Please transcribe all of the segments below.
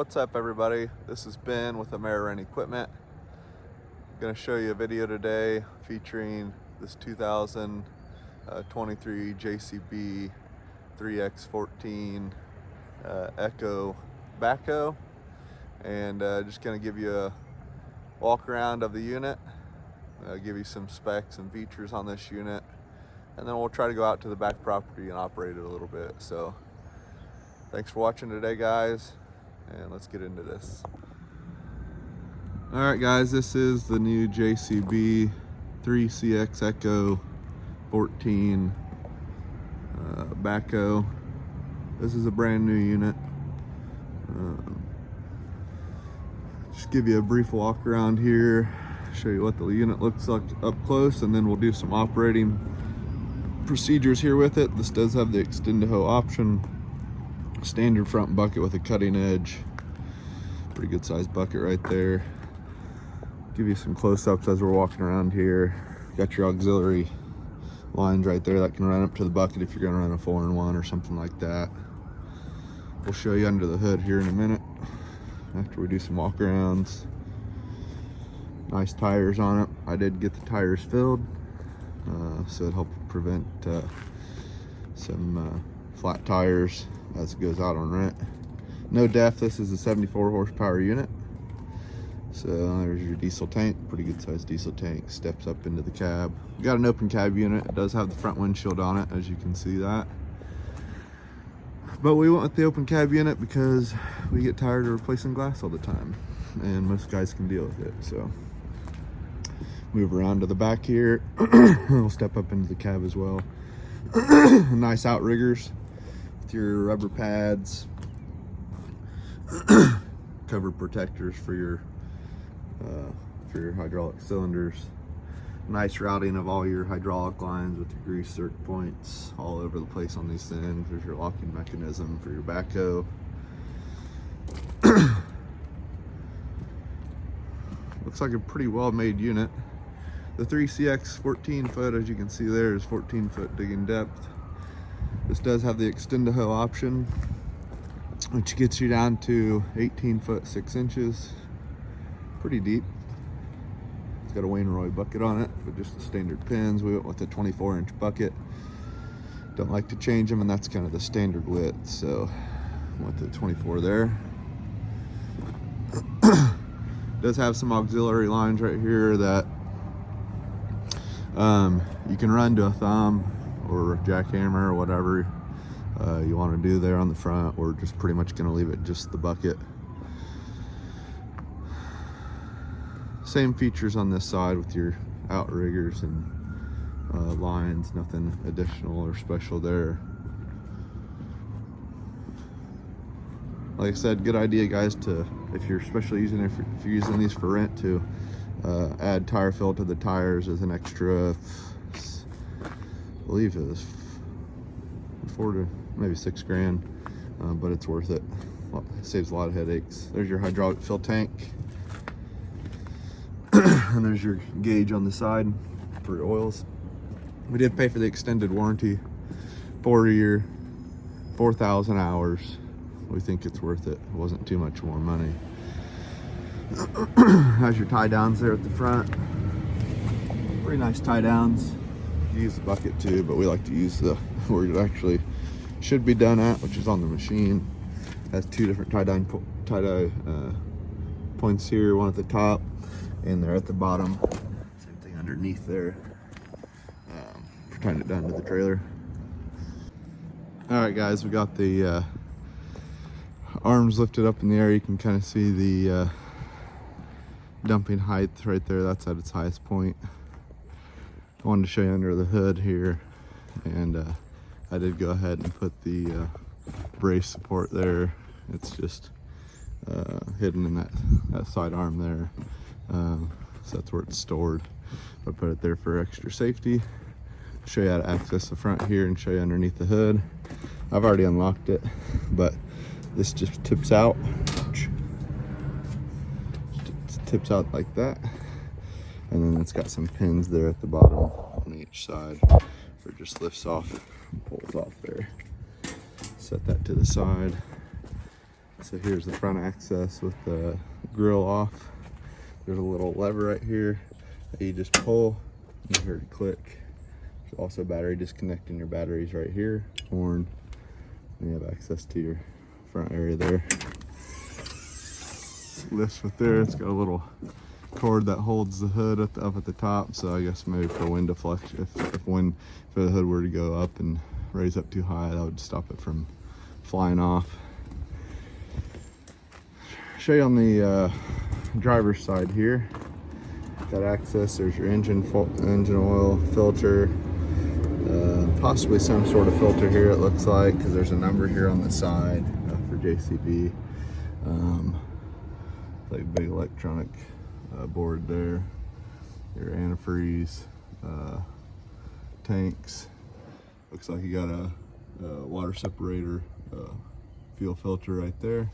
What's up, everybody? This is Ben with American Equipment. I'm going to show you a video today featuring this 2023 JCB 3X14 Echo Backhoe, and just going to give you a walk around of the unit, give you some specs and features on this unit, and then we'll try to go out to the back property and operate it a little bit. So thanks for watching today, guys, and let's get into this. All right, guys, this is the new JCB 3CX Echo 14 Backhoe. This is a brand new unit. Just give you a brief walk around here, show you what the unit looks like up close, and then we'll do some operating procedures here with it. This does have the Extendahoe option. Standard front bucket with a cutting edge. Pretty good sized bucket right there. Give you some close-ups as we're walking around here. Got your auxiliary lines right there that can run up to the bucket if you're going to run a 4-in-1 or something like that. We'll show you under the hood here in a minute after we do some walk-arounds. Nice tires on it. I did get the tires filled, so it helped prevent some flat tires as it goes out on rent. No def. This is a 74 horsepower unit. So there's your diesel tank, pretty good sized diesel tank, steps up into the cab. We got an open cab unit. It does have the front windshield on it, as you can see that. But we went with the open cab unit because we get tired of replacing glass all the time, and most guys can deal with it. So move around to the back here. We'll step up into the cab as well. Nice outriggers with your rubber pads, cover protectors for your hydraulic cylinders. Nice routing of all your hydraulic lines with your grease circ points all over the place on these things. There's your locking mechanism for your backhoe. Looks like a pretty well made unit. The 3CX 14 foot, as you can see there, is 14 foot digging depth. This does have the Extendahoe option, which gets you down to 18 foot 6 inches. Pretty deep. It's got a Wainwright bucket on it, but just the standard pins. We went with a 24-inch bucket. Don't like to change them, and that's kind of the standard width, so went to 24 there. Does have some auxiliary lines right here that you can run to a thumb or a jackhammer or whatever you want to do there on the front. We're just pretty much going to leave it just the bucket. Same features on this side with your outriggers and lines, nothing additional or special there. Like I said, good idea, guys, to, if you're especially using it, if you're using these for rent, to add tire fill to the tires as an extra, I believe it was $4 to maybe $6 grand, but it's worth it. Well, it saves a lot of headaches. There's your hydraulic fill tank. And there's your gauge on the side for your oils. We did pay for the extended warranty, 4-year, 4,000 hours. We think it's worth it. It wasn't too much more money. Has your tie downs there at the front. Pretty nice tie downs. You use the bucket too, but we like to use the where it actually should be done at, which is on the machine. Has 2 different tie-dye points here, one at the top and there at the bottom. Same thing underneath there for tying it down to the trailer. All right, guys, we got the arms lifted up in the air. You can kind of see the dumping height right there. That's at its highest point. I wanted to show you under the hood here, and I did go ahead and put the brace support there. It's just hidden in that side arm there. So that's where it's stored. I put it there for extra safety. Show you how to access the front here and show you underneath the hood. I've already unlocked it, but this just tips out. Tips out like that, and then it's got some pins there at the bottom on each side, or just lifts off and pulls off there. Set that to the side. So here's the front access with the grill off. There's a little lever right here that you just pull. You heard it click. There's also battery disconnecting your batteries right here. Horn. And you have access to your front area there. Lifts with there. It's got a little cord that holds the hood up at the top. So I guess maybe for wind deflection, if the hood were to go up and raise up too high, that would stop it from flying off. Show you on the driver's side here. Got access. There's your engine oil filter, possibly some sort of filter here. It looks like, because there's a number here on the side for JCB. Like a big electronic board there. Your antifreeze, tanks. Looks like you got a water separator, fuel filter right there.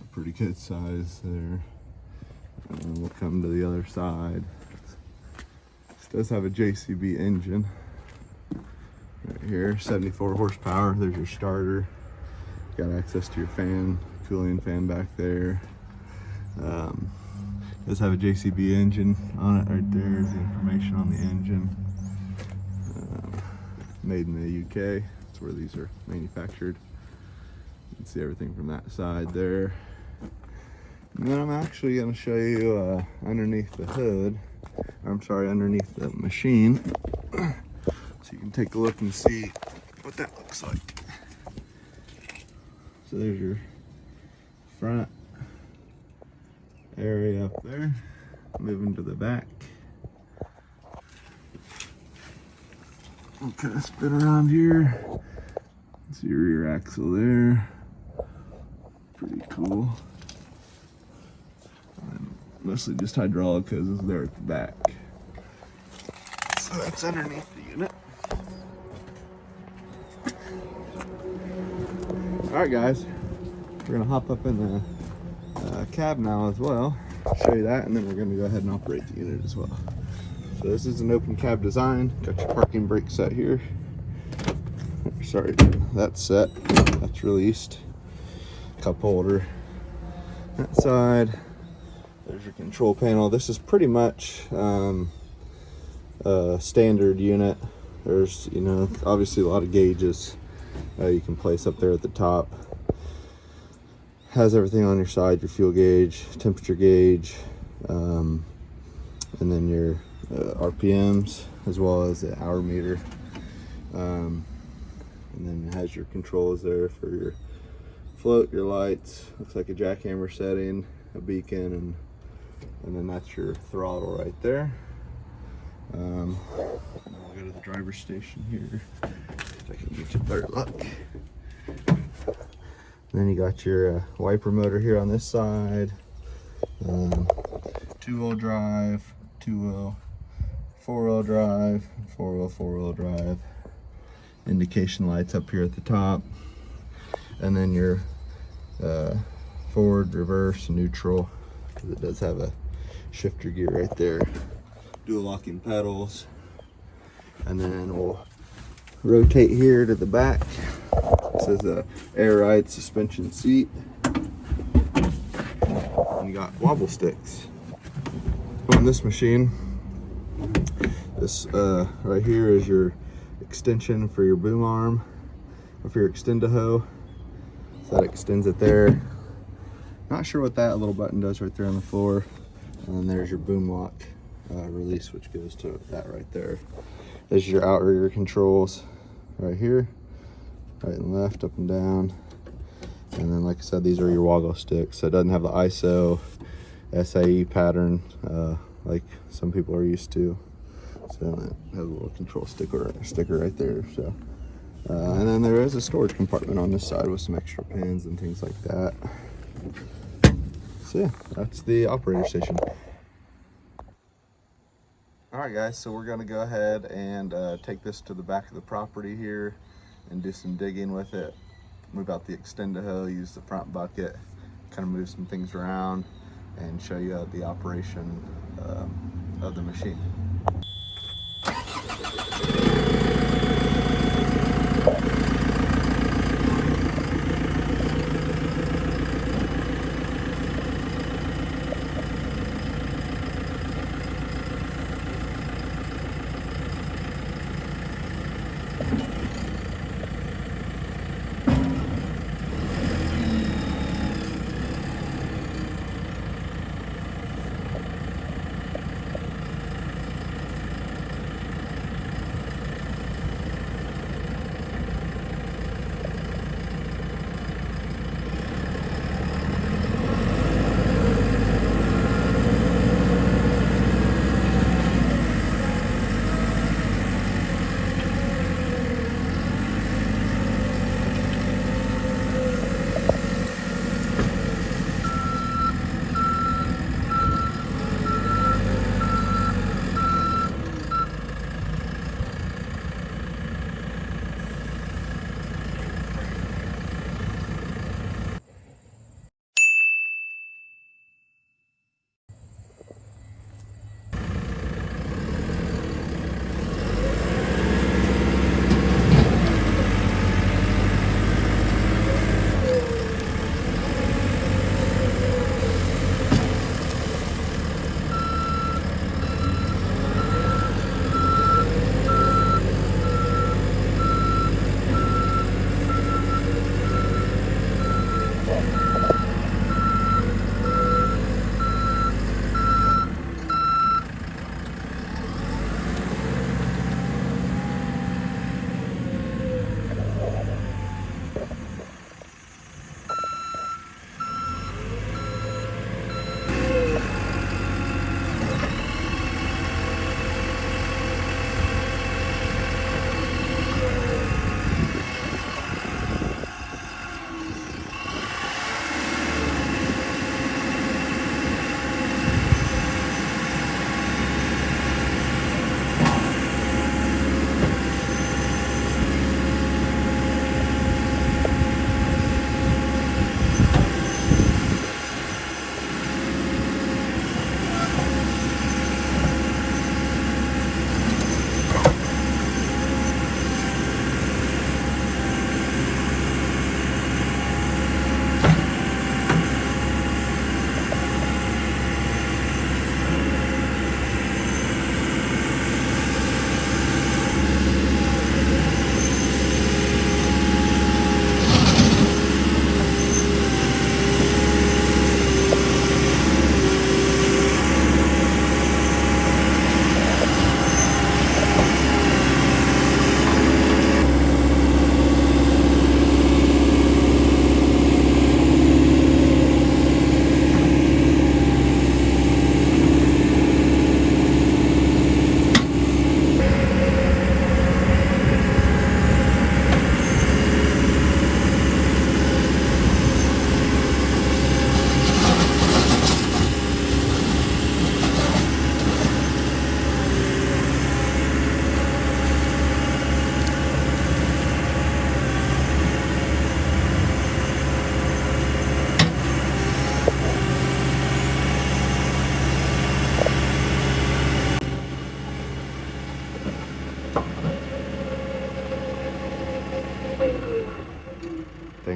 A pretty good size there. And then we'll come to the other side. This does have a JCB engine right here, 74 horsepower. There's your starter. Got access to your fan, cooling fan back there. Does have a JCB engine on it right there. Is the information on the engine. Made in the UK. That's where these are manufactured. You can see everything from that side there. And then I'm actually going to show you underneath the hood. I'm sorry, underneath the machine. So you can take a look and see what that looks like. So there's your front area up there. Moving to the back. We'll kind of spin around here. See your rear axle there. Pretty cool. And mostly just hydraulic hoses there at the back. So that's underneath the unit. Alright guys, we're gonna hop up in the cab now as well. Show you that, and then we're gonna go ahead and operate the unit as well. So this is an open cab design. Got your parking brake set here. Sorry, that's set. That's released. Cup holder. That side. There's your control panel. This is pretty much a standard unit. There's, you know, obviously a lot of gauges you can place up there at the top. Has everything on your side, your fuel gauge, temperature gauge, and then your RPMs, as well as the hour meter. And then it has your controls there for your float, your lights. Looks like a jackhammer setting, a beacon, and then that's your throttle right there. We'll go to the driver's station here, if I can get you a better look. Then you got your wiper motor here on this side. Two-wheel drive, two-wheel, four-wheel drive, four-wheel drive. Indication lights up here at the top. And then your forward, reverse, neutral. It does have a shifter gear right there. Dual locking pedals. And then we'll rotate here to the back. This is a air ride suspension seat. And you got wobble sticks. On this machine, this right here is your extension for your boom arm, or for your Extendahoe. So that extends it there. Not sure what that little button does right there on the floor. And then there's your boom lock release, which goes to that right there. There's your outrigger controls right here, right and left, up and down. And then, like I said, these are your woggle sticks. So it doesn't have the ISO SAE pattern like some people are used to. So it has a little control sticker right there. So and then there is a storage compartment on this side with some extra pins and things like that. So yeah, that's the operator station. All right guys, so we're gonna go ahead and take this to the back of the property here and do some digging with it. Move out the Extendahoe, use the front bucket, kind of move some things around and show you the operation of the machine.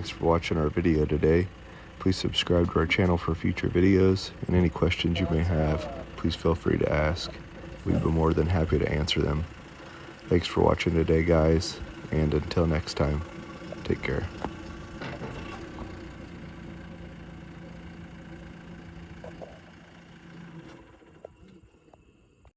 thanks for watching our video today. Please subscribe to our channel for future videos, and any questions you may have, please feel free to ask. We'd be more than happy to answer them. Thanks for watching today, guys, and until next time, take care.